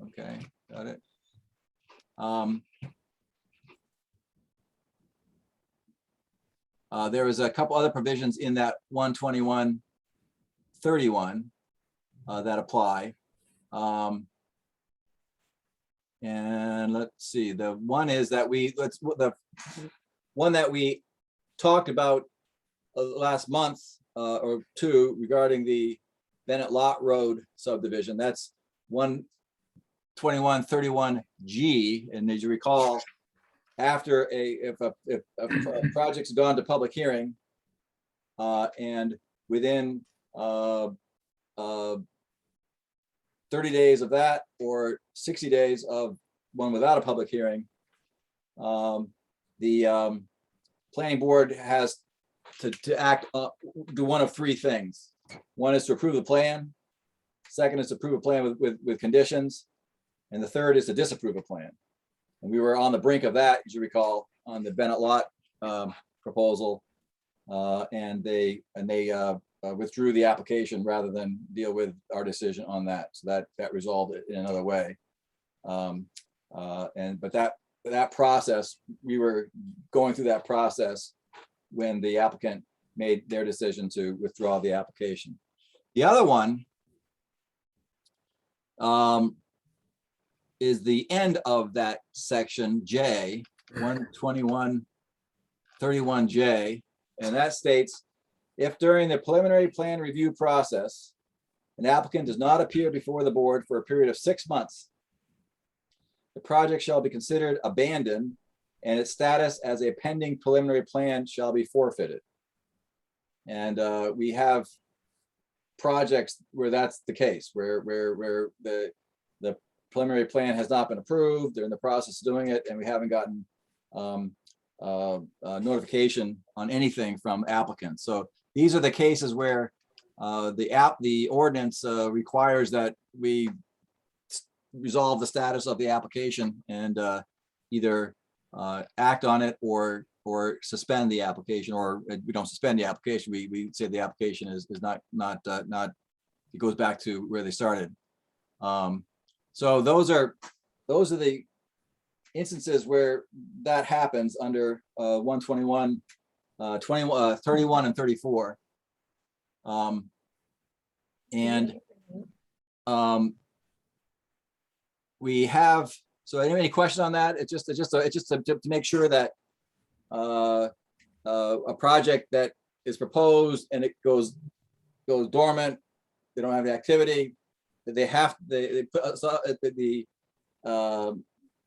Okay, got it. There was a couple other provisions in that 121.31 that apply. And let's see, the one is that the one that we talked about last month or two regarding the Bennett Lot Road subdivision. That's 121.31G, and as you recall, after if a project's gone to public hearing and within 30 days of that or 60 days of one without a public hearing, the planning board has to act, do one of three things. One is to approve the plan. Second is to approve a plan with conditions. And the third is to disapprove a plan. And we were on the brink of that, as you recall, on the Bennett Lot proposal. And they withdrew the application rather than deal with our decision on that. So that resolved it in another way. But that process, we were going through that process when the applicant made their decision to withdraw the application. The other one is the end of that section J, 121.31J, and that states, if during the preliminary plan review process, an applicant does not appear before the board for a period of 6 months, the project shall be considered abandoned and its status as a pending preliminary plan shall be forfeited. And we have projects where that's the case, where the preliminary plan has not been approved. They're in the process of doing it, and we haven't gotten notification on anything from applicants. So these are the cases where the ordinance requires that we resolve the status of the application and either act on it or suspend the application, or we don't suspend the application. We say the application is not it goes back to where they started. So those are the instances where that happens under 121, 31 and 34. We have, so any questions on that? It's just to make sure that a project that is proposed and it goes dormant, they don't have the activity, they put the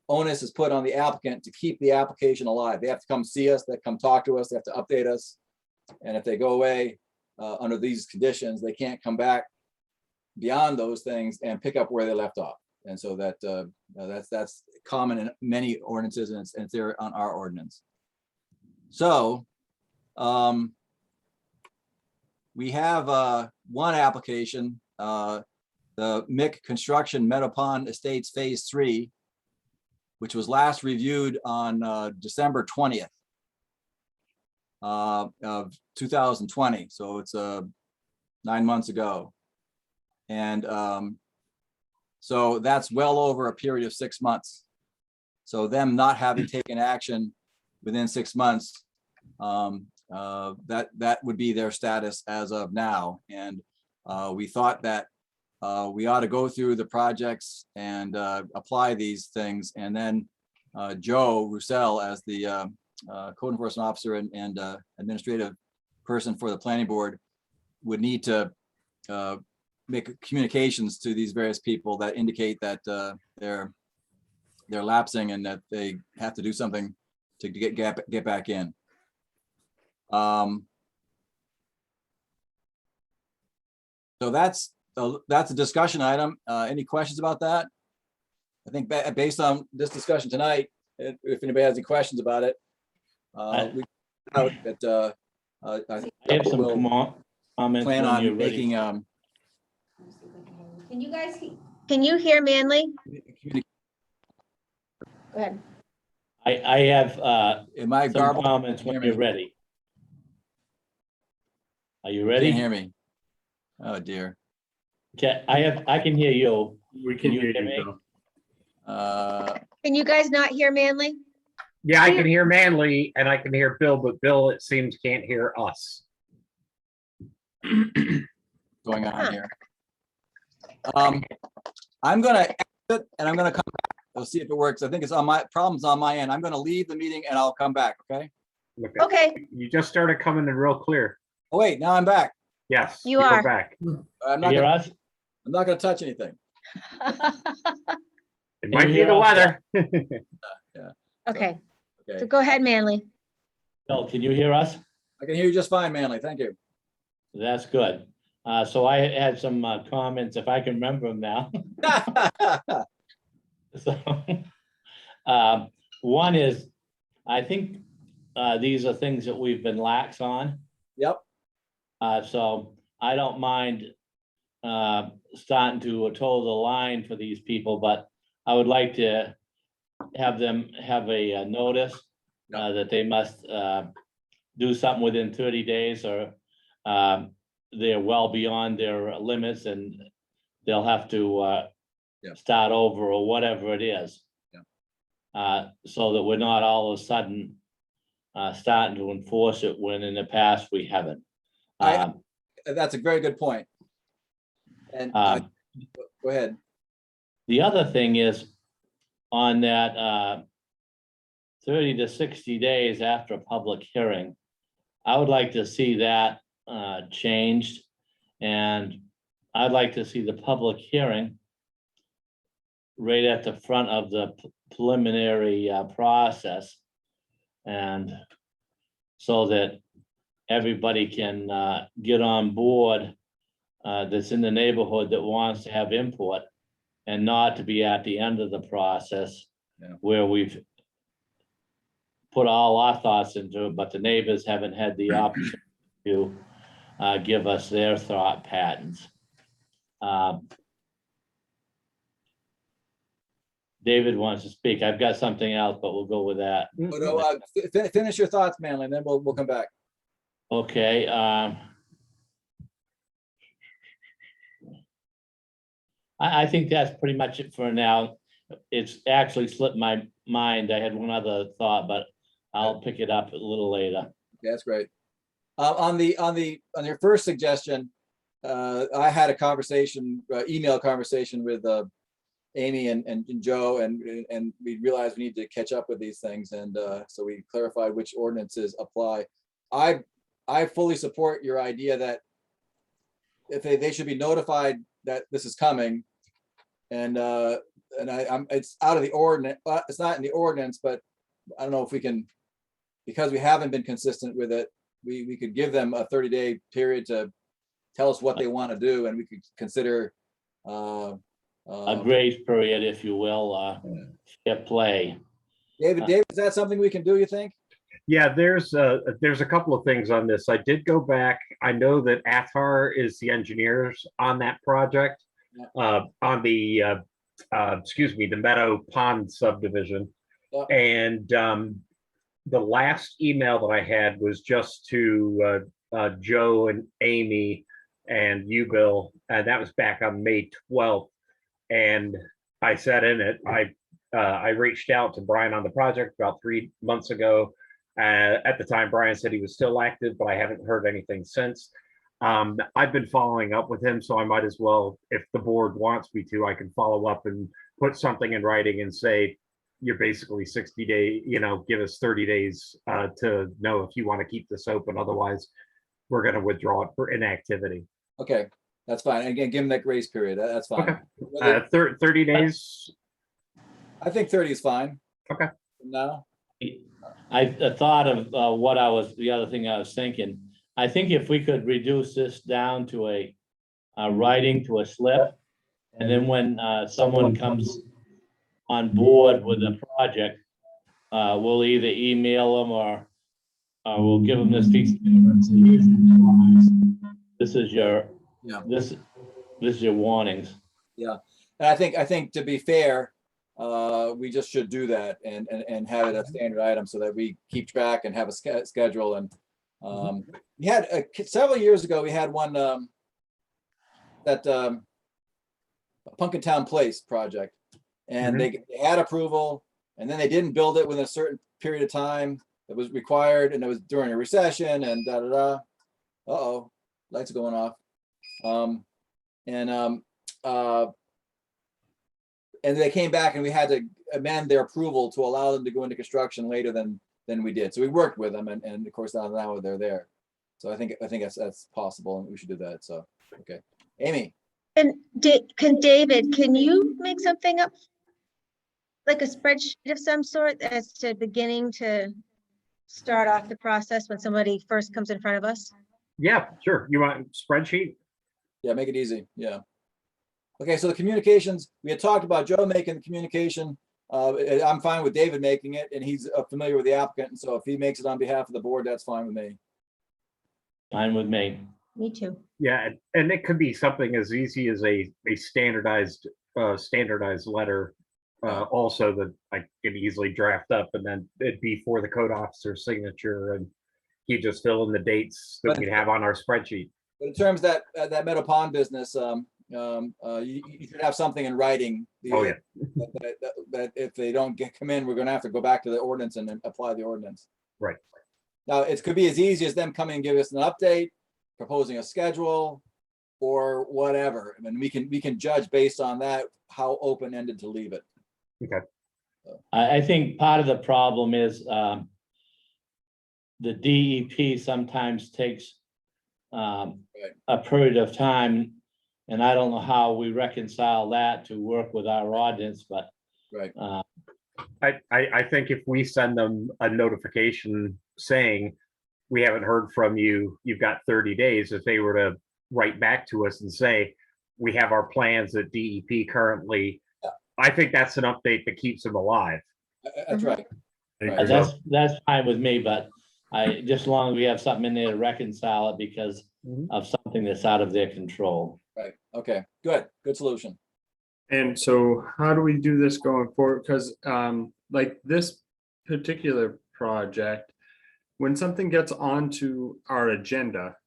onus is put on the applicant to keep the application alive. They have to come see us, they come talk to us, they have to update us. And if they go away under these conditions, they can't come back beyond those things and pick up where they left off. And so that's common in many ordinances, and it's there on our ordinance. So we have one application, the Mick Construction Meadow Pond Estates Phase 3, which was last reviewed on December 20th of 2020. So it's 9 months ago. And so that's well over a period of 6 months. So them not having taken action within 6 months, that would be their status as of now. And we thought that we ought to go through the projects and apply these things. And then Joe Roussel, as the code enforcement officer and administrative person for the planning board, would need to make communications to these various people that indicate that they're lapsing and that they have to do something to get back in. So that's a discussion item. Any questions about that? I think based on this discussion tonight, if anybody has any questions about it, we out that I have some comments plan when on you're ready. making Can you hear Manley? Go ahead. I have am I some garbled? comments Can you when hear you're me? ready. Are you Can't ready? hear me. Oh dear. Okay, I can hear you. We can hear hear you, me? Bill. Can you guys not hear Manley? Yeah, I can hear Manley and I can hear Bill, but Bill, it seems, can't hear us. Going on here. I'm gonna exit and I'm gonna come back. We'll see if it works. I think it's on my problems on my end. I'm gonna leave the meeting and I'll come back, okay? Okay. Okay, You just started coming in real clear. Oh, wait, now I'm back. Yes. You you're are. back. I'm You hear not us? gonna touch anything. It might you be hear the us? weather. okay, so Okay, go ahead, Manley. Bill, can you hear us? I can hear you just fine, Manley. Thank you. That's good. So I had some comments, if I can remember them now. So, one is, I think these are things that we've been lax on. Yep, So I don't mind starting to toe the line for these people, but I would like to have them have a notice that they must do something within 30 days or they're well beyond their limits and they'll have to start over or whatever it is. So that we're not all of a sudden starting to enforce it when in the past we haven't. that's a very good point. And go ahead. The other thing is on that 30 to 60 days after a public hearing, I would like to see that changed. And I'd like to see the public hearing right at the front of the preliminary process. And so that everybody can get on board that's in the neighborhood that wants to have input and not to be at the end of the process where we've put all our thoughts into it, but the neighbors haven't had the option to give us their thought patterns. David wants to speak. I've got something else, but we'll go with that. Oh, no, finish your thoughts, Manley, and then we'll come back. Okay. I think that's pretty much it for now. It's actually slipped my mind. I had one other thought, but I'll pick it up a little later. Okay, that's great. On your first suggestion, I had a conversation, email conversation with Amy and Joe, and we realized we need to catch up with these things, and so we clarified which ordinances apply. I fully support your idea that if they should be notified that this is coming, and it's out of the ordinance, it's not in the ordinance, but I don't know if we can, because we haven't been consistent with it, we could give them a 30-day period to tell us what they want to do, and we could consider A grace period, if you will, at play. David, is that something we can do, you think? Yeah, there's a couple of things on this. I did go back. I know that Athar is the engineers on that project, on the the Meadow Pond subdivision. And the last email that I had was just to Joe and Amy and you, Bill, and that was back on May 12th. And I said in it, I reached out to Brian on the project about 3 months ago. At the time, Brian said he was still active, but I haven't heard anything since. I've been following up with him, so I might as well, if the board wants me to, I can follow up and put something in writing and say, you're basically 60 days, give us 30 days to know if you want to keep this open. Otherwise, we're going to withdraw it for inactivity. Okay, that's fine. Again, give them that grace period. That's fine. Okay. 30 days. I think 30 is fine. Okay. No. I thought of the other thing I was thinking. I think if we could reduce this down to a writing to a slip, and then when someone comes on board with the project, we'll either email them or we'll give them this piece of paper and say, this is your this is your warnings. Yeah, and I think to be fair, we just should do that and have it a standard item so that we keep track and have a schedule. And we had several years ago, we had one that Pumpkin Town Place project. And they had approval, and then they didn't build it within a certain period of time that was required, and it was during a recession and da da da. Uh-oh, lights are going off. And they came back and we had to amend their approval to allow them to go into construction later than we did. So we worked with them, and of course now they're there. So I think that's possible, and we should do that. So, okay. Amy, And David, can you make something up? Like a spreadsheet of some sort as to beginning to start off the process when somebody first comes in front of us? Yeah, sure. You want a spreadsheet? yeah, make it easy. Yeah. Okay, so the communications, we had talked about Joe making the communication. I'm fine with David making it, and he's familiar with the applicant. And so if he makes it on behalf of the board, that's fine with me. Fine with me. Me too. Yeah, and it could be something as easy as a standardized letter. Also that I can easily draft up, and then it'd be for the code officer's signature, and he just fill in the dates that we have on our spreadsheet. But in terms of that Meadow Pond business, you should have something in writing. Oh, yeah. That if they don't come in, we're gonna have to go back to the ordinance and then apply the ordinance. Right. Now, it could be as easy as them coming and give us an update, proposing a schedule, or whatever. I mean, we can judge based on that, how open-ended to leave it. Okay. I think part of the problem is the DEP sometimes takes a period of time, and I don't know how we reconcile that to work with our ordinance, but Right. I think if we send them a notification saying we haven't heard from you, you've got 30 days, if they were to write back to us and say, we have our plans at DEP currently, I think that's an update that keeps them alive. That's right. Right. that's fine with me, but just as long as we have something in there to reconcile it because of something that's out of their control. Right. Okay, good solution. And so how do we do this going forward? Because like this particular project, when something gets onto our agenda,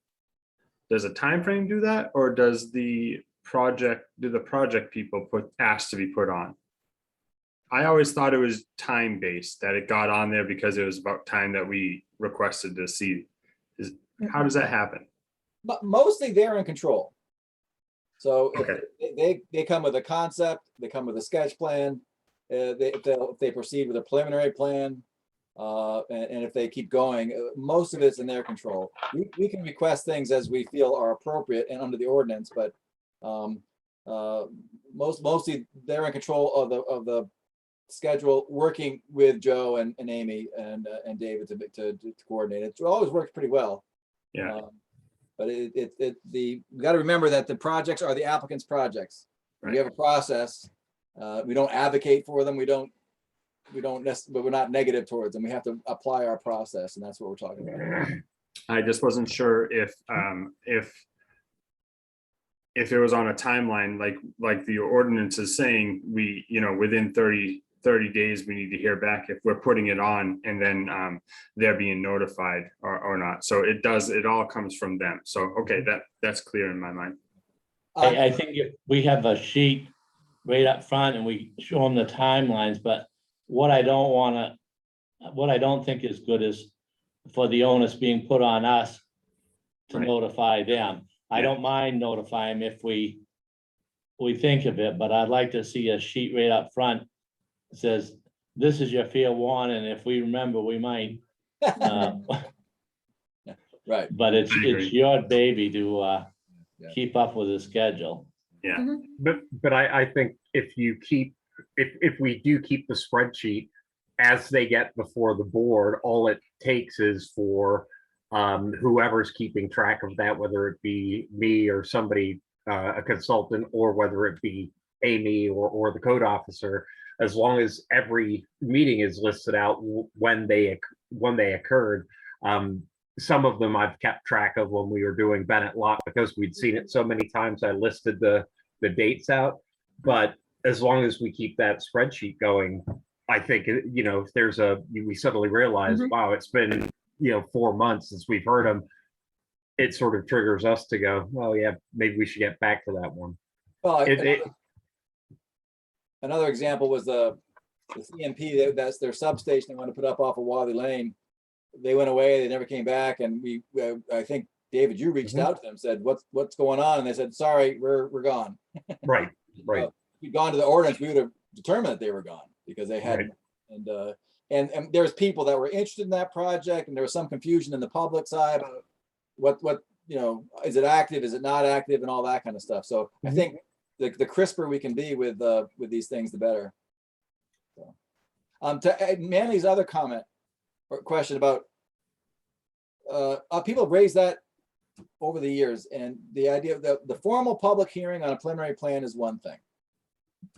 does a time frame do that, or does the project people ask to be put on? I always thought it was time based, that it got on there because it was about time that we requested to see. How does that happen? But mostly they're in control. So Okay. if they come with a concept, they come with a sketch plan, if they proceed with a preliminary plan, and if they keep going, most of it's in their control. We can request things as we feel are appropriate and under the ordinance, but mostly they're in control of the schedule, working with Joe and Amy and David to coordinate it. It always works pretty well. Yeah. But we got to remember that the projects are the applicant's projects. We have a process. We don't advocate for them. But we're not negative towards them. We have to apply our process, and that's what we're talking about. I just wasn't sure if it was on a timeline, like the ordinance is saying, we, within 30 days, we need to hear back if we're putting it on, and then they're being notified or not. So it all comes from them. So, okay, that's clear in my mind. I think if we have a sheet right up front and we show them the timelines, but what I don't think is good is for the onus being put on us to Right. notify them. I don't mind notifying if we think of it, but I'd like to see a sheet right up front that says, this is your fair warning. If we remember, we might. Right. But it's I agree. your baby to Yeah. keep up with the schedule. But I think if we do keep the spreadsheet as they get before the board, all it takes is for whoever's keeping track of that, whether it be me or somebody, a consultant, or whether it be Amy or the code officer, as long as every meeting is listed out when they occurred. Some of them I've kept track of when we were doing Bennett Lot, because we'd seen it so many times. I listed the dates out, but as long as we keep that spreadsheet going, I think, if we suddenly realize, wow, it's been, 4 months since we've heard them, it sort of triggers us to go, well, yeah, maybe we should get back to that one. Well, another example was the CMP, that's their substation they want to put up off of Wadley Lane. They went away, they never came back, and I think, David, you reached Mhm. out to them, said, what's going on? And they said, sorry, we're gone. Right, right. If we'd gone to the ordinance, we would have determined that they were gone because they hadn't. And there's people that were interested in that project, and there was some confusion in the public side about what, is it active, is it not active, and all that kind of stuff. So I Mhm. think the crisper we can be with these things, the better. So, to add Manly's other comment or question about, people have raised that over the years, and the idea of the formal public hearing on a preliminary plan is one thing.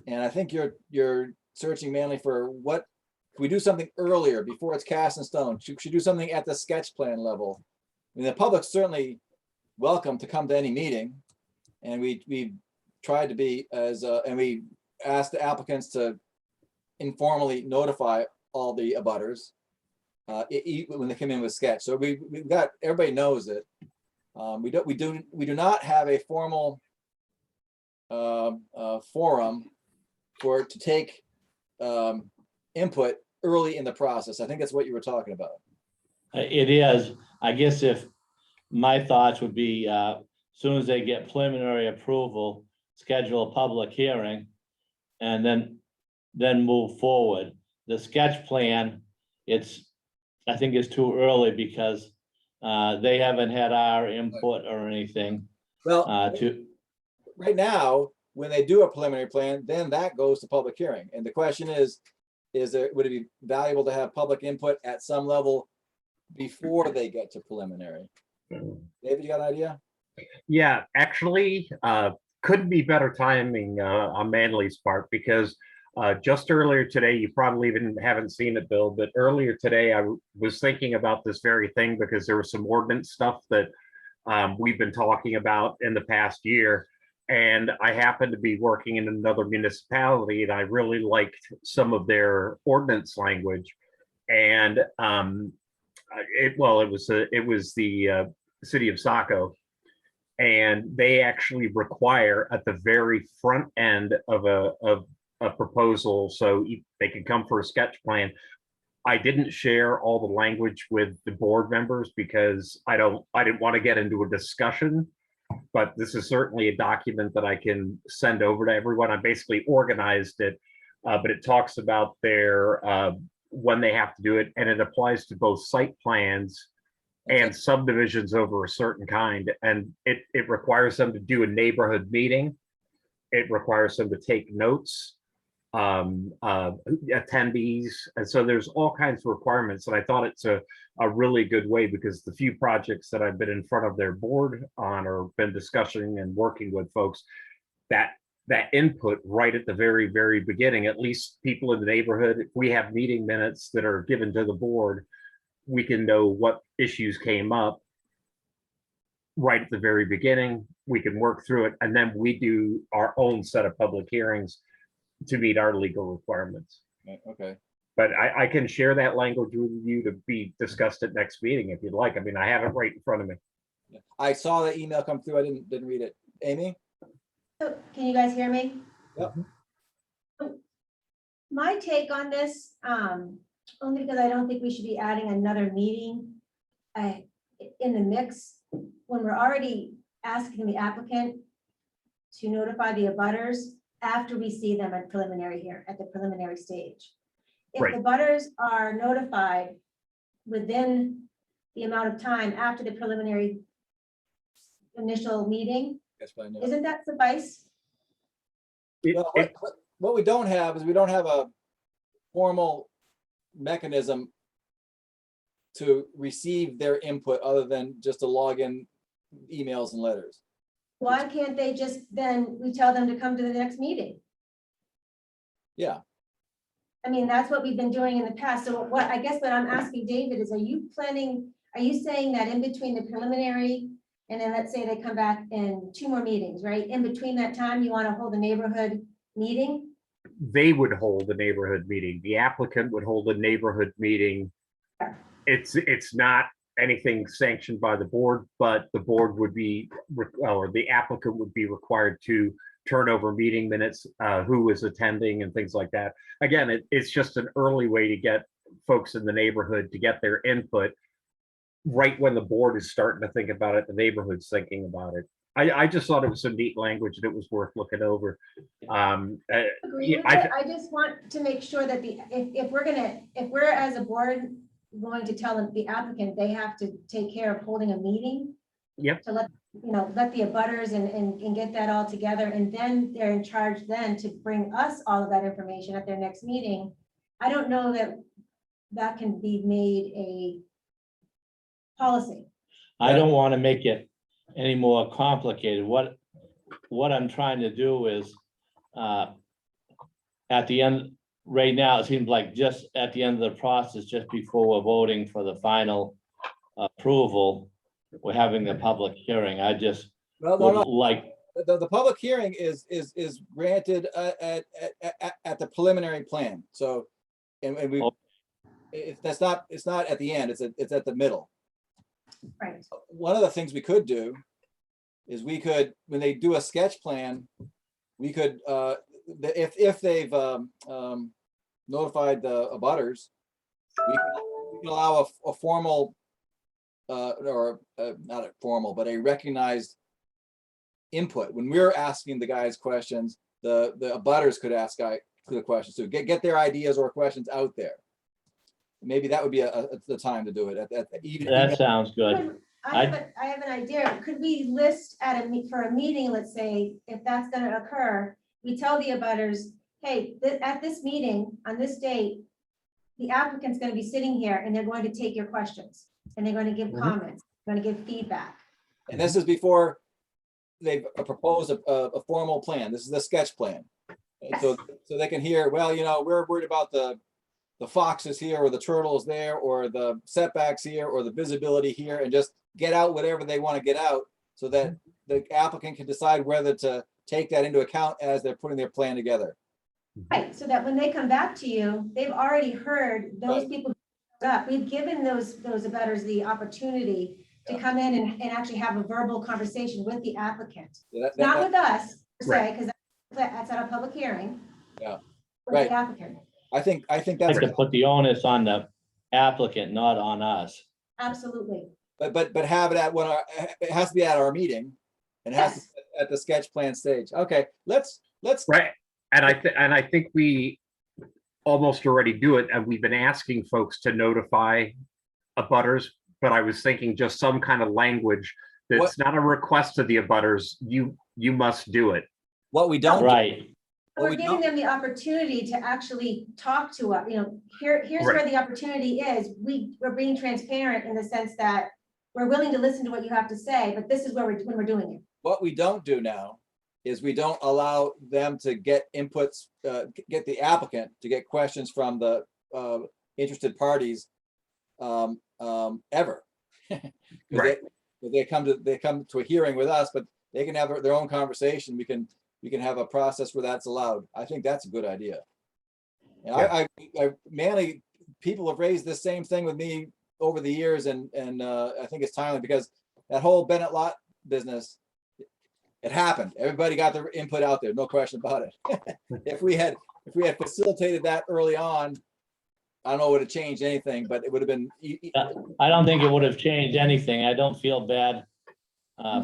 And I think you're searching mainly for what, can we do something earlier before it's cast in stone? Should do something at the sketch plan level? I mean, the public's certainly welcome to come to any meeting. And we tried to be and we asked the applicants to informally notify all the abutters when they come in with sketch. So we've got, everybody knows it. We do not have a formal forum to take input early in the process. I think that's what you were talking about. It is, I guess if my thoughts would be, soon as they get preliminary approval, schedule a public hearing and then move forward. The sketch plan, I think it's too early because they haven't had our input or anything Well, right now, when they do a preliminary plan, then that goes to public hearing. And the question is would it be valuable to have public input at some level before they get to preliminary? David, you got an idea? Yeah, actually, couldn't be better timing on Manly's part, because just earlier today, you probably even haven't seen it, Bill, but earlier today I was thinking about this very thing because there was some ordinance stuff that we've been talking about in the past year. And I happened to be working in another municipality, and I really liked some of their ordinance language. And it was the city of Saco, and they actually require at the very front end of a proposal, so they can come for a sketch plan. I didn't share all the language with the board members because I didn't want to get into a discussion, but this is certainly a document that I can send over to everyone. I basically organized it, but it talks about their when they have to do it, and it applies to both site plans and subdivisions over a certain kind. And it requires them to do a neighborhood meeting. It requires them to take notes, attendees. And so there's all kinds of requirements. And I thought it's a really good way, because the few projects that I've been in front of their board on or been discussing and working with folks, that input right at the very, very beginning, at least people in the neighborhood, if we have meeting minutes that are given to the board, we can know what issues came up right at the very beginning. We can work through it, and then we do our own set of public hearings to meet our legal requirements. Okay. But I can share that language with you to be discussed at next meeting if you'd like. I mean, I have it right in front of me. I saw the email come through. I didn't read it. Amy? So, can you guys hear me? Yep. My take on this, only because I don't think we should be adding another meeting in the mix when we're already asking the applicant to notify the abutters after we see them at the preliminary stage. If Right. the abutters are notified within the amount of time after the preliminary initial meeting, That's fine. Yeah. isn't that suffice? Well, what we don't have is we don't have a formal mechanism to receive their input other than just to log in emails and letters. Why can't they just, then we tell them to come to the next meeting? Yeah. I mean, that's what we've been doing in the past. So I guess what I'm asking David is, are you saying that in between the preliminary and then let's say they come back in 2 more meetings, right? In between that time, you want to hold a neighborhood meeting? They would hold a neighborhood meeting. The applicant would hold a neighborhood meeting. It's not anything sanctioned by the board, but the board would be, or the applicant would be required to turn over meeting minutes, who was attending and things like that. Again, it's just an early way to get folks in the neighborhood to get their input right when the board is starting to think about it, the neighborhood's thinking about it. I just thought it was some neat language that was worth looking over. Agree with it. I just want to make sure that if we're as a board going to tell the applicant, they have to take care of holding a meeting. Yep. To let the abutters and get that all together, and then they're in charge then to bring us all of that information at their next meeting. I don't know that can be made a policy. I don't want to make it any more complicated. What I'm trying to do is, at the end, right now, it seems like just at the end of the process, just before we're voting for the final approval, we're having the public hearing. I just Well, would no, no, like, the public hearing is granted at the preliminary plan, so, and we, Oh. it's not at the end, it's at the middle. Right. One of the things we could do is we could, when they do a sketch plan, we could, if they've notified the abutters, we can allow a formal, or not a formal, but a recognized input. When we're asking the guys questions, the abutters could ask the questions, so get their ideas or questions out there. Maybe that would be the time to do it even. that sounds good. I have an idea. Could we list for a meeting, let's say, if that's gonna occur, we tell the abutters, hey, at this meeting, on this date, the applicant's gonna be sitting here and they're going to take your questions and they're gonna give comments, gonna give feedback. And this is before they've proposed a formal plan. This is the sketch plan. And so they can hear, well, we're worried about the foxes here, or the turtles there, or the setbacks here, or the visibility here, and just get out whatever they want to get out, so that the applicant can decide whether to take that into account as they're putting their plan together. Right, so that when they come back to you, they've already heard those Right. people up. We've given those abutters the opportunity to come in and actually have a verbal conversation with the applicant. Yeah, Not with us, per se, Right. because that's at a public hearing. Yeah. With Right. the applicant, I think I'd that's, like to put the onus on the applicant, not on us. absolutely. but have it at it has to be at our meeting, and has to Yes. be at the sketch plan stage. Okay, let's, Right, and I think we almost already do it, and we've been asking folks to notify abutters, but I was thinking just some kind of language that's not a request to the abutters, you must do it. what we don't. Right. Well, We're we giving don't- them the opportunity to actually talk to us, here's where the opportunity is. We're being transparent in the sense that we're willing to listen to what you have to say, but this is when we're doing it. What we don't do now is we don't allow them to get inputs, get the applicant to get questions from the interested parties ever. 'Cause Right. They come to a hearing with us, but they can have their own conversation. We can have a process where that's allowed. I think that's a good idea. And I Manny, people have raised this same thing with me over the years, and I think it's timely, because that whole Bennett lot business, it happened. Everybody got their input out there, no question about it. If we had facilitated that early on, I don't know it would have changed anything, but it would have been. I don't think it would have changed anything. I don't feel bad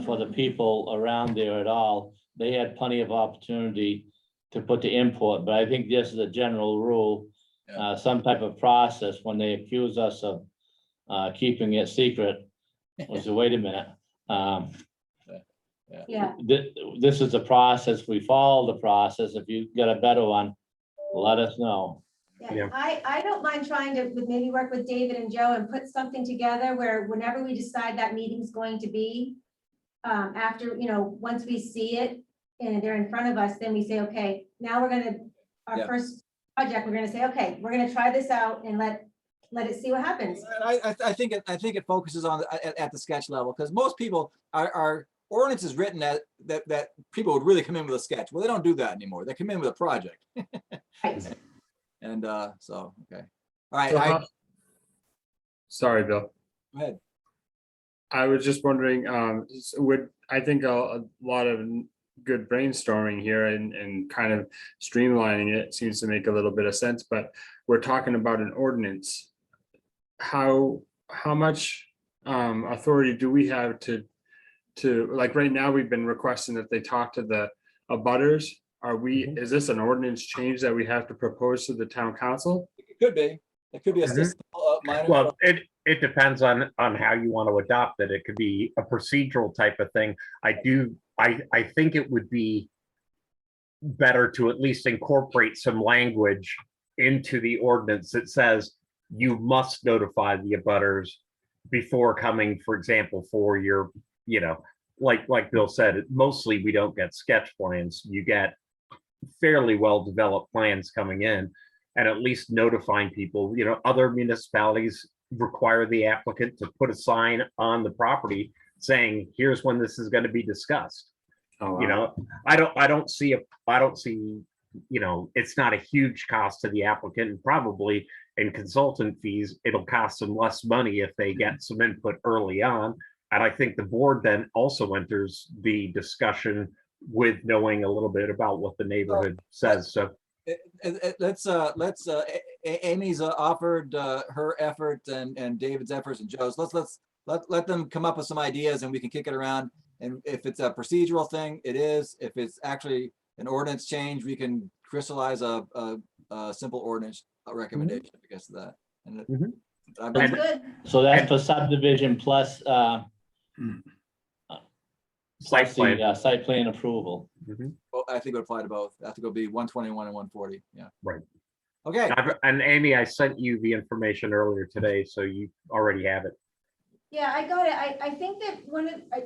for the people around there at all. They had plenty of opportunity to put the input, but I think this is a general rule. Some type of process when they accuse us of keeping it secret. I say, wait a minute. Yeah, This is a process. We follow the process. If you get a better one, let us know. yeah. Yeah. I don't mind trying to maybe work with David and Joe and put something together where whenever we decide that meeting's going to be, after, once we see it and they're in front of us, then we say, okay, now we're gonna, our Yeah. first project, we're gonna say, okay, we're gonna try this out and let it see what happens. I think it focuses on at the sketch level, because most people are ordinance is written that people would really come in with a sketch. Well, they don't do that anymore. They come in with a project. Right. And so, okay. All right, So sorry, Bill. go ahead. I was just wondering, I think a lot of good brainstorming here and kind of streamlining it seems to make a little bit of sense, but we're talking about an ordinance. How much authority do we have to, like, right now, we've been requesting that they talk to the abutters. Are we, is this an ordinance change that we have to propose to the town council? It could be. It could be a Mhm. system, minor. Well, it depends on how you want to adopt it. It could be a procedural type of thing. I think it would be better to at least incorporate some language into the ordinance that says you must notify the abutters before coming, for example, for your, you know, like Bill said, mostly we don't get sketch plans. You get fairly well-developed plans coming in, and at least notifying people. You know, other municipalities require the applicant to put a sign on the property saying, here's when this is going to be discussed. Oh, You wow. know, I don't see, you know, it's not a huge cost to the applicant, and probably in consultant fees, it'll cost them less money if they get some input early on. And I think the board then also enters the discussion with knowing a little bit about what the neighborhood says. So Amy's offered her effort and David's efforts and Joe's. Let them come up with some ideas and we can kick it around. And if it's a procedural thing, it is. If it's actually an ordinance change, we can crystallize a simple ordinance recommendation because of that. And Mhm. I've Sounds been- good. So that's for subdivision plus, Site plus plan. the site plan approval. Mhm. well, I think it would apply to both. Have to go be 121 and 140. Yeah. Right. Okay. And Amy, I sent you the information earlier today, so you already have it. Yeah, I got it. I think that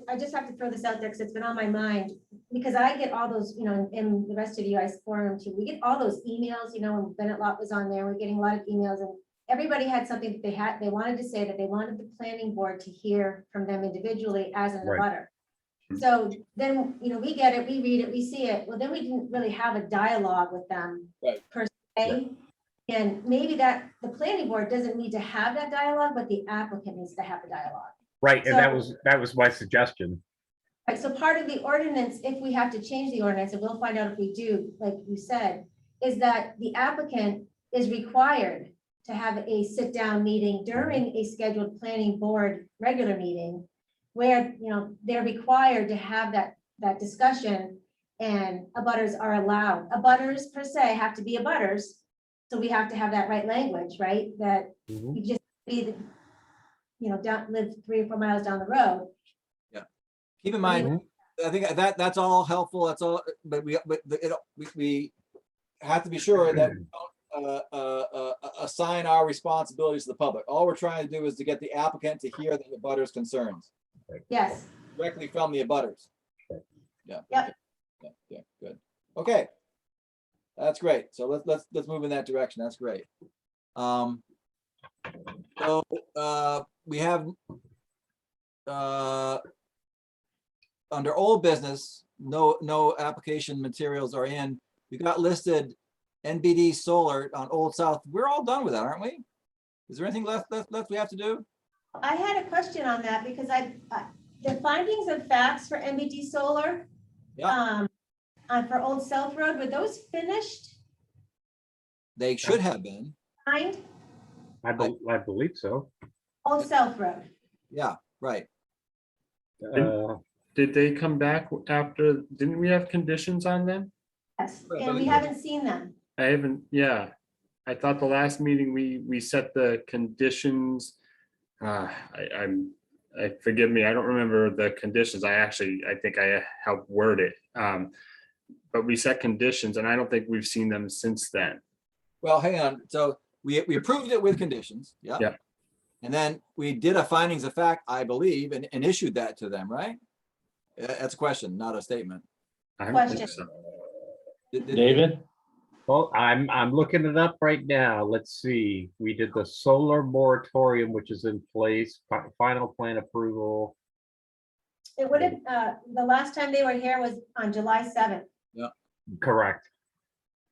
I just have to throw this out there because it's been on my mind. Because I get all those, you know, and the rest of you guys forum too. We get all those emails, you know, when Bennett Lot was on there, we're getting a lot of emails and everybody had something that they wanted to say, that they wanted the planning board to hear from them individually as an Right. abutter. So then, you know, we get it, we read it, we see it. Well, then we didn't really have a dialogue with them. Right. Per se. And maybe that the planning board doesn't need to have that dialogue, but the applicant needs to have a dialogue. Right, and So- that was my suggestion. Right, so part of the ordinance, if we have to change the ordinance, and we'll find out if we do, like you said, is that the applicant is required to have a sit-down meeting during a scheduled planning board regular meeting where, you know, they're required to have that discussion and abutters are allowed. Abutters per se have to be abutters. So we have to have that right language, right? That Mhm. you just be, you know, live 3 or 4 miles down the road. Keep in mind, I think that's all helpful. That's all, but we have to be sure that we don't assign our responsibilities to the public. All we're trying to do is to get the applicant to hear the abutters' concerns Yes, directly from the abutters. Yeah. Yep. Yeah, good. Okay. That's great. So let's move in that direction. That's great. So we have under old business, no application materials are in. We got listed NBD Solar on Old South. We're all done with that, aren't we? Is there anything left we have to do? I had a question on that because the findings of facts for MBD Solar. Yeah. For Old South Road, were those finished? They should have been. Signed? I believe so. Old South Road. Yeah, right. Did they come back after, didn't we have conditions on them? Yes, Right, and we but- haven't seen them. I haven't, yeah. I thought the last meeting we set the conditions. Forgive me, I don't remember the conditions. I think I helped word it. But we set conditions and I don't think we've seen them since then. Well, hang on. So we approved it with conditions. Yeah. Yeah. And then we did a findings of fact, I believe, and issued that to them, right? That's a question, not a statement. I don't think Question. so. David? Well, I'm looking it up right now. Let's see. We did the solar moratorium, which is in place, final plan approval. It would have, the last time they were here was on July 7th. Correct.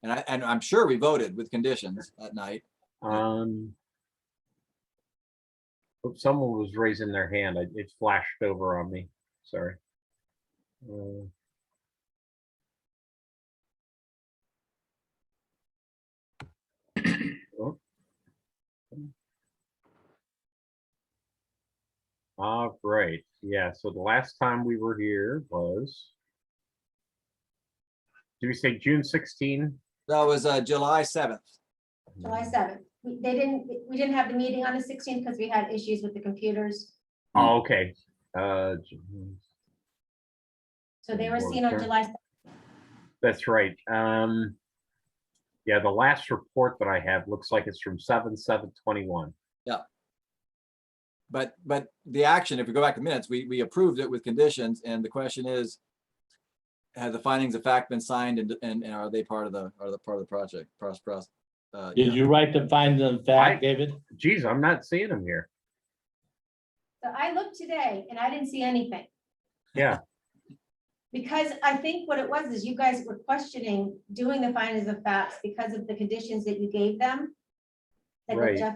And I'm sure we voted with conditions that night. Someone was raising their hand. It flashed over on me. Sorry. All right, yeah, so the last time we were here was, did we say June 16? That was July 7th. July 7th. We didn't have the meeting on the 16th because we had issues with the computers. Oh, okay. So they were seen on July 7th. That's right. Yeah, the last report that I have looks like it's from 7/7/21. But the action, if we go back to minutes, we approved it with conditions, and the question is, have the findings of fact been signed, and are they part of the project process? Did you write the findings of fact, David? Geez, I'm not seeing them here. So I looked today and I didn't see anything. Yeah, Because I think what it was is you guys were questioning doing the findings of facts because of the conditions that you gave them. Like what Right. Jeff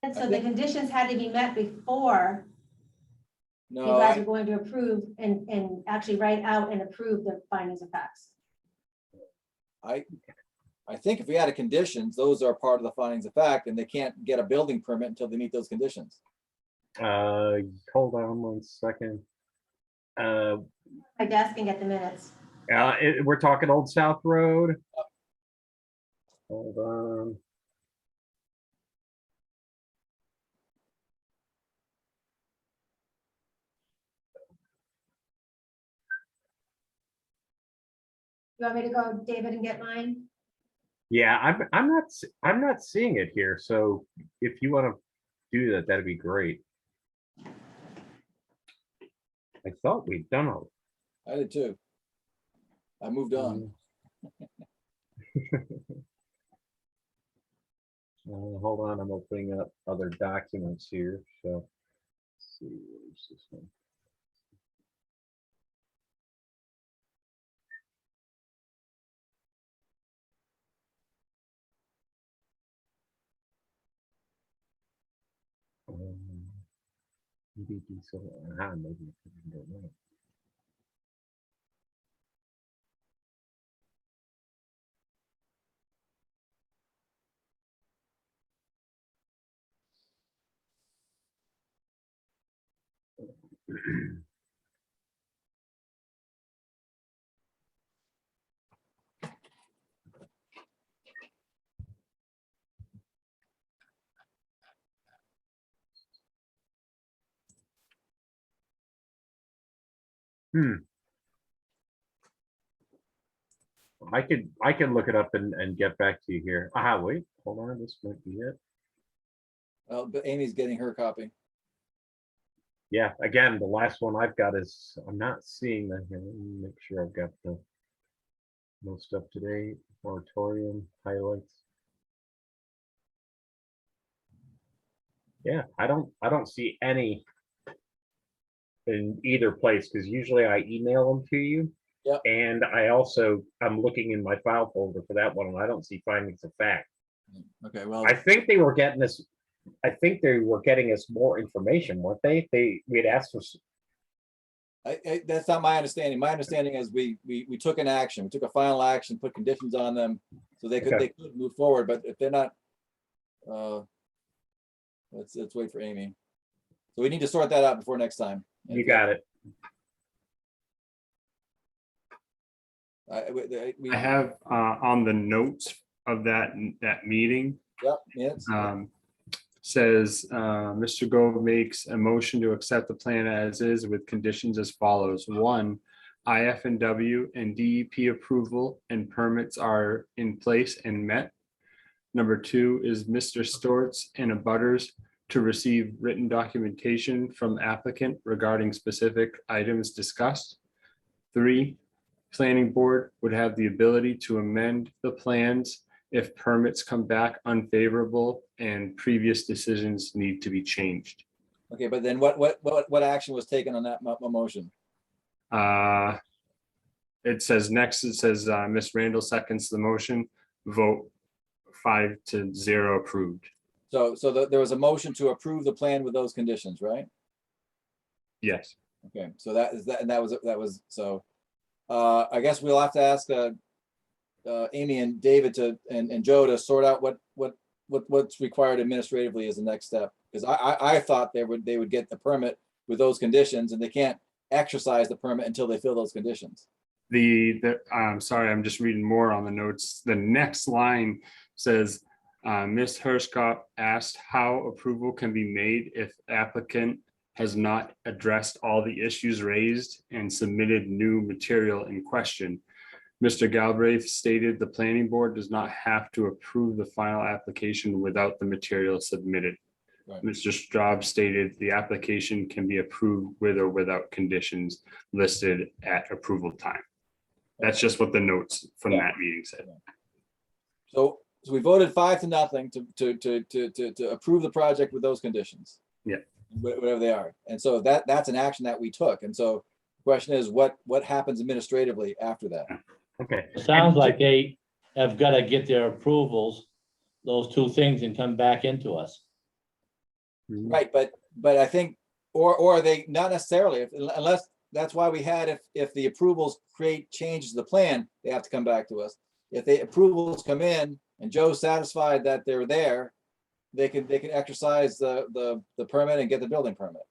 said. So I the think- conditions had to be met before you No, guys were going to approve and actually write out and approve the findings of facts. I think if we added conditions, those are part of the findings of fact, and they can't get a building permit until they meet those conditions. hold on one second. My desk and get the minutes. We're talking Old South Road. Hold on. You want me to go, David, and get mine? Yeah, I'm not seeing it here. So if you want to do that, that'd be great. I thought we'd done all. I did too. I moved on. Hold on, I'm opening up other documents here. So let's see, where's this one? Maybe diesel. Maybe I don't know. I can look it up and get back to you here. Wait, hold on, this might be it. Well, but Amy's getting her copy. Yeah, again, the last one I've got is, I'm not seeing that here. Let me make sure I've got the most up to date moratorium highlights. Yeah, I don't see any in either place, because usually I email them to you. Yep. And I'm looking in my file folder for that one, and I don't see findings of fact. Okay, well, I think they were getting us. I think they were getting us more information, weren't they? We'd asked for. that's not my understanding. My understanding is we took an action. We took a final action, put conditions on them, so they could move forward. But if they're not, let's wait for Amy. So we need to sort that out before next time. You got it. We I have on the notes of that meeting, Yep, yes. says Mr. Gove makes a motion to accept the plan as is with conditions as follows. 1, IF&W and DEP approval and permits are in place and met. Number 2 is Mr. Storts and abutters to receive written documentation from applicant regarding specific items discussed. 3, planning board would have the ability to amend the plans if permits come back unfavorable and previous decisions need to be changed. Okay, but then what action was taken on that motion? It says next, it says Ms. Randall seconds the motion, vote 5-0 approved. So there was a motion to approve the plan with those conditions, right? Yes. Okay, so that is that, and that was so. I guess we'll have to ask Amy and David and Joe to sort out what's required administratively as the next step. Because I thought they would get the permit with those conditions, and they can't exercise the permit until they fill those conditions. I'm sorry, I'm just reading more on the notes. The next line says, Ms. Hirschkopf asked how approval can be made if applicant has not addressed all the issues raised and submitted new material in question. Mr. Galbraith stated the planning board does not have to approve the final application without the material submitted. Right. Mr. Straub stated the application can be approved with or without conditions listed at approval time. That's just what the notes from Yeah. that meeting said. So we voted 5-0 to approve the project with those conditions. Yeah. Whatever they are. And so that's an action that we took. And so the question is, what happens administratively after that? Okay. It sounds like they have got to get their approvals, those two things, and come back into us. Right, but I think, or they, not necessarily, unless, that's why we had, if the approvals create changes to the plan, they have to come back to us. If the approvals come in and Joe's satisfied that they're there, they can exercise the permit and get the building permit.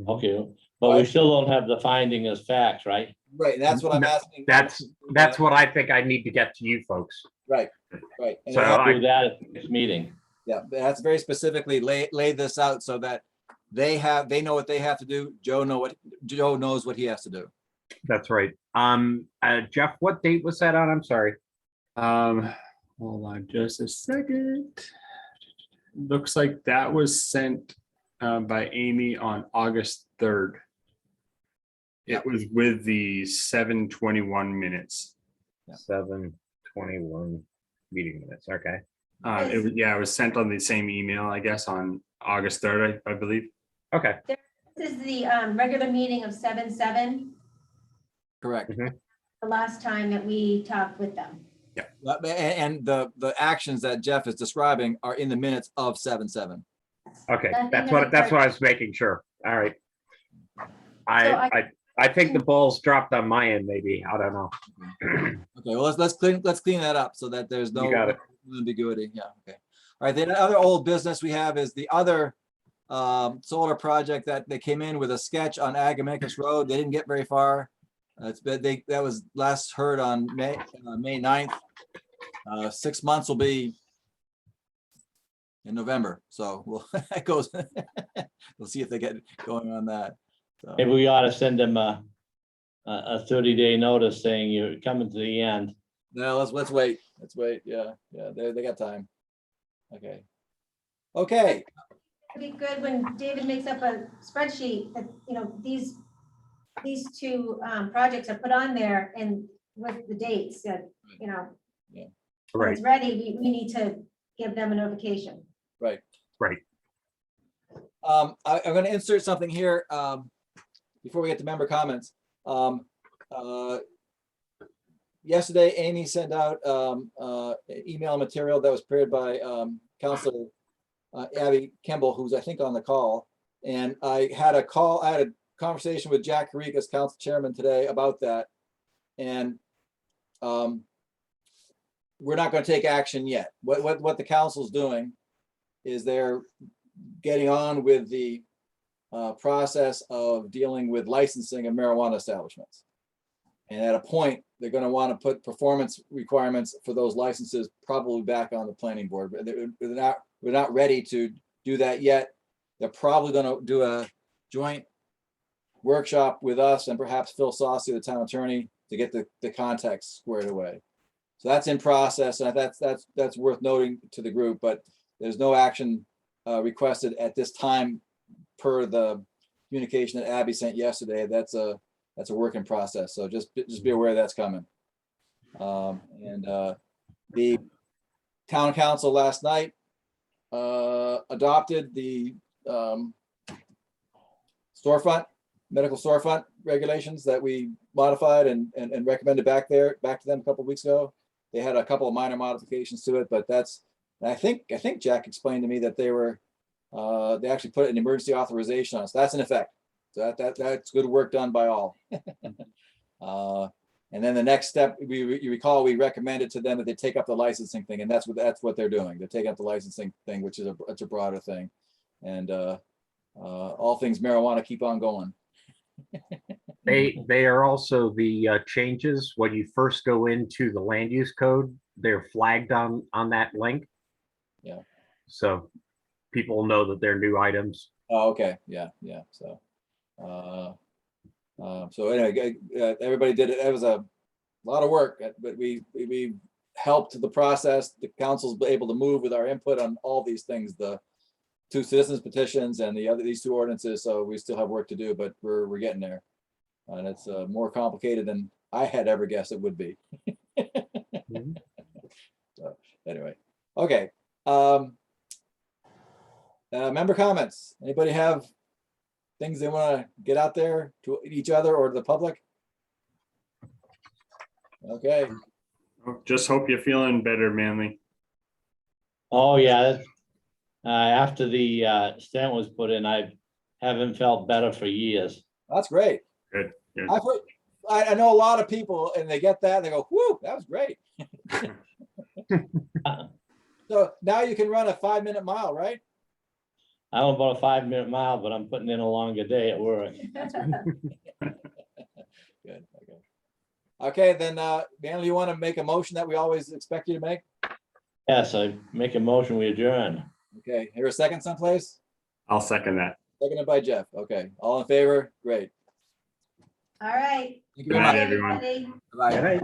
Okay, but we still don't have the finding as facts, right? Right, and that's what I'm asking. That's what I think I need to get to you folks. Right, right. And So it has- Do that at the next meeting. Yeah, that's very specifically laid this out so that they know what they have to do. Joe knows what he has to do. That's right. Jeff, what date was that on? I'm sorry. Hold on just a second. Looks like that was sent by Amy on August 3rd. Yeah. It was with the 7:21 minutes. 7:21 meeting minutes. Okay. It was sent on the same email, I guess, on August 3rd, I believe. Okay. This is the regular meeting of 7/7, Correct. the last time that we talked with them. And the actions that Jeff is describing are in the minutes of 7/7. Okay. Nothing That's has what I occurred. was making sure. All right. I- I think the ball's dropped on my end, maybe. I don't know. Okay, well, let's clean that up so that there's no You got it. ambiguity. Yeah, okay. All right, then the other old business we have is the other solar project that they came in with a sketch on Agamenicus Road. They didn't get very far. That was last heard on May 9th. 6 months will be in November, so that goes. We'll see if they get going on that. So, Maybe we ought to send them a 30-day notice saying you're coming to the end. no, let's wait. Let's wait. Yeah, they got time. Okay. Okay, It'd be good when David makes up a spreadsheet that, these two projects are put on there and with the dates that, when Right. it's ready, we need to give them a notification. right. Right. I'm going to insert something here before we get to member comments. Yesterday, Amy sent out email material that was prepared by Counselor Abby Kimball, who's I think on the call. And I had a conversation with Jack Carrick as council chairman today about that. And we're not going to take action yet. What the council's doing is they're getting on with the process of dealing with licensing of marijuana establishments. And at a point, they're going to want to put performance requirements for those licenses probably back on the planning board. But we're not ready to do that yet. They're probably going to do a joint workshop with us and perhaps Phil Saucy, the town attorney, to get the context squared away. So that's in process, and that's worth noting to the group, but there's no action requested at this time per the communication that Abby sent yesterday. That's a work in process. So just be aware that's coming. The town council last night adopted the medical storefront regulations that we modified and recommended back to them a couple of weeks ago. They had a couple of minor modifications to it, but I think Jack explained to me that they actually put an emergency authorization on us. That's in effect. So that's good work done by all. And then the next step, you recall, we recommended to them that they take up the licensing thing, and that's what they're doing. They're taking up the licensing thing, which is a broader thing. And all things marijuana keep on going. They are also the changes when you first go into the land use code. They're flagged on that link. Yeah. So people know that they're new items. Oh, okay, yeah, so. So anyway, everybody did it. It was a lot of work, but we helped the process. The council's able to move with our input on all these things, the 2 citizens petitions and these 2 ordinances. So we still have work to do, but we're getting there. And it's more complicated than I had ever guessed it would be. Mhm. So anyway, okay. Member comments. Anybody have things they want to get out there to each other or to the public? Okay, Just hope you're feeling better, Manly. Oh, yeah. After the stent was put in, I haven't felt better for years. that's great. Good, good. I know a lot of people and they get that and they go, whoo, that was great. So now you can run a 5-minute mile, right? I don't know about a 5-minute mile, but I'm putting in a longer day at work. Good, okay. Okay, then, Manley, you want to make a motion that we always expect you to make? Yes, I make a motion, we adjourn. Okay, here a second someplace? I'll second that. Seconded by Jeff. Okay, all in favor? Great. All right. Thank you Good very night, much. everyone. Everybody. Bye. Good night.